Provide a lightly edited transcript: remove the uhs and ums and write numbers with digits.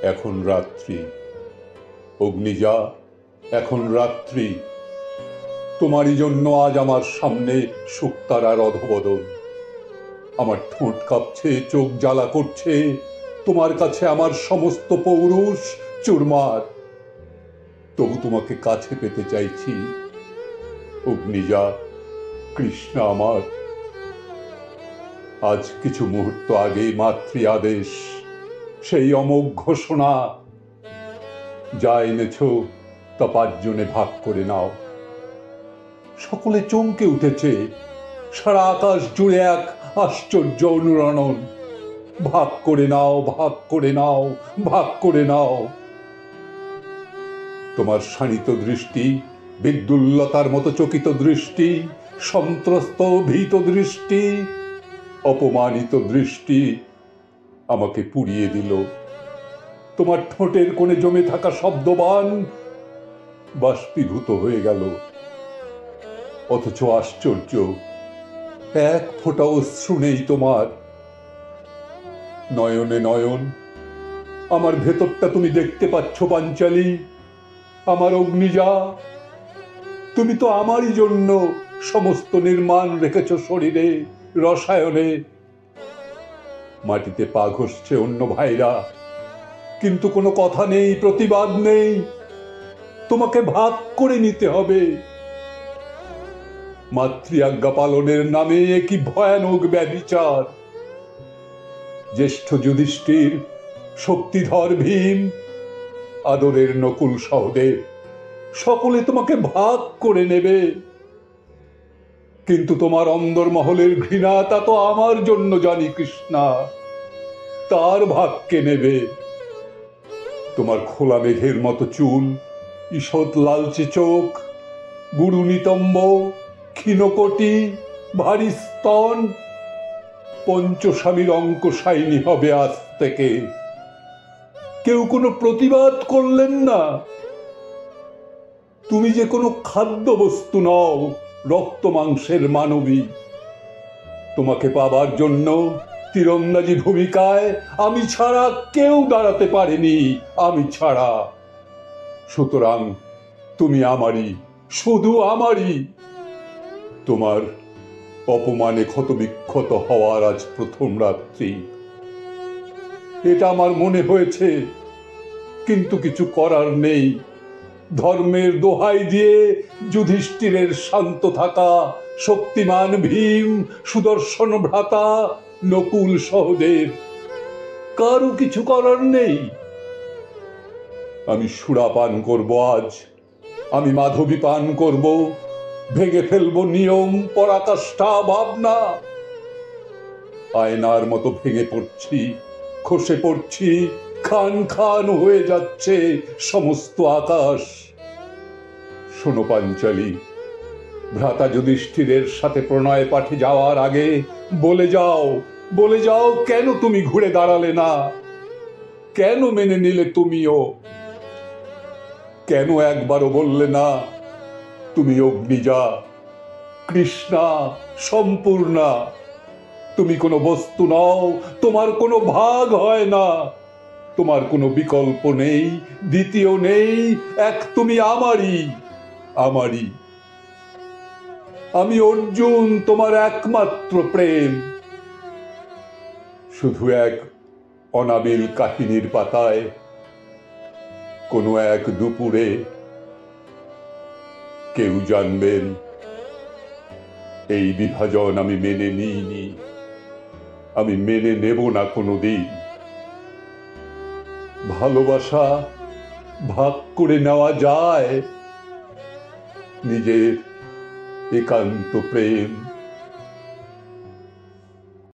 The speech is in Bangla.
এখন রাত্রি, অগ্নিজা, এখন রাত্রি। তোমারই জন্য আজ আমার সামনে শুকতারার অধবদন। আমার ঠোঁট কাঁপছে, চোখ জ্বালা করছে, তোমার কাছে আমার সমস্ত পৌরুষ চুরমার। তবু তোমাকে কাছে পেতে চাইছি অগ্নিজা, কৃষ্ণা আমার। আজ কিছু মুহূর্ত আগে মাতৃ আদেশ, সেই অমোঘ ঘোষণা, যা এনেছ তা 5 জনে ভাগ করে নাও। সকলে চমকে উঠেছে, সারা আকাশ জুড়ে এক আশ্চর্য অনুরণন। ভাগ করে নাও, ভাগ করে নাও, ভাগ করে নাও। তোমার শানিত দৃষ্টি, বিদ্যুল্লতার মতো চকিত দৃষ্টি, সন্ত্রস্ত ভীত দৃষ্টি, অপমানিত দৃষ্টি আমাকে পুড়িয়ে দিল। তোমার ঠোঁটের কোণে জমে থাকা শব্দবান বাষ্পীভূত হয়ে গেল। অথচ আশ্চর্য, এক ফোঁটা অশ্রু নেই তোমার। নয়নে নয়ন, আমার ভেতরটা তুমি দেখতে পাচ্ছ পাঞ্চালী, আমার অগ্নিজা। তুমি তো আমারই জন্য সমস্ত নির্মাণ রেখেছ শরীরে, রসায়নে। মাটিতে পা ঘষছে অন্য ভাইরা, কিন্তু কোনো কথা নেই, প্রতিবাদ নেই। তোমাকে ভাগ করে নিতে হবে। মাতৃ আজ্ঞা পালনের নামে কি ভয়ানক ব্যভিচার! জ্যেষ্ঠ যুধিষ্ঠির, শক্তিধর ভীম, আদরের নকুল সহদেব, সকলে তোমাকে ভাগ করে নেবে। কিন্তু তোমার অন্দরমহলের ঘৃণা তা তো আমার জন্য, জানি কৃষ্ণা। তার ভাগকে নেবে। তোমার খোলা মেঘের মতো চুল, ঈষৎ লালচে চোখ, গুরু নিতম্ব, ক্ষীণকটি, ভারী স্তন, পঞ্চস্বামীর অঙ্কশায়িনী হবে আজ থেকে। কেউ কোনো প্রতিবাদ করলেন না। তুমি যে কোনো খাদ্য বস্তু নও, রক্ত মাংসের মানবী। তোমাকে পাবার জন্য তীরন্দাজি ভূমিকায় আমি ছাড়া কেউ দাঁড়াতে পারেনি, আমি ছাড়া। সুতরাং তুমি আমারই, শুধু আমারই। তোমার অপমানে ক্ষতবিক্ষত হওয়ার আজ প্রথম রাত্রি। এটা আমার মনে হয়েছে, কিন্তু কিছু করার নেই। ধর্মের দোহাই দিয়ে যুধিষ্ঠিরের শান্ত থাকা, শক্তিমান ভীম, সুদর্শন ভ্রাতা, নকুল সহদেব, কারো কিছু করার নেই। আমি সুরা পান করব আজ, আমি মাধবী পান করব, ভেঙে ফেলবো নিয়ম, পরাকাষ্ঠা, ভাবনা। আয়নার মতো ভেঙে পড়ছি, খসে পড়ছি, খান খান হয়ে যাচ্ছে সমস্ত আকাশ। শোনো পাঞ্চালী, ভ্রাতা যুধিষ্ঠিরের সাথে প্রণয় পাঠে যাওয়ার আগে বলে যাও, বলে যাও, কেন তুমি ঘুরে দাঁড়ালে না? কেন মেনে নিলে তুমিও? কেন একবারও বললে না তুমি অগ্নিজা, কৃষ্ণা, সম্পূর্ণা? তুমি কোনো বস্তু নও, তোমার কোনো ভাগ হয় না, তোমার কোনো বিকল্প নেই, দ্বিতীয় নেই, এক তুমি আমারই, আমারই। আমি অর্জুন, তোমার একমাত্র প্রেম। শুধু এক অনাবিল কাহিনীর পাতায়, কোনো এক দুপুরে কেউ জানবেন এই বিভাজন আমি মেনে নিইনি, আমি মেনে নেব না কোনোদিন। ভালোবাসা ভাগ করে নেওয়া যায়, নিজের একান্ত প্রেম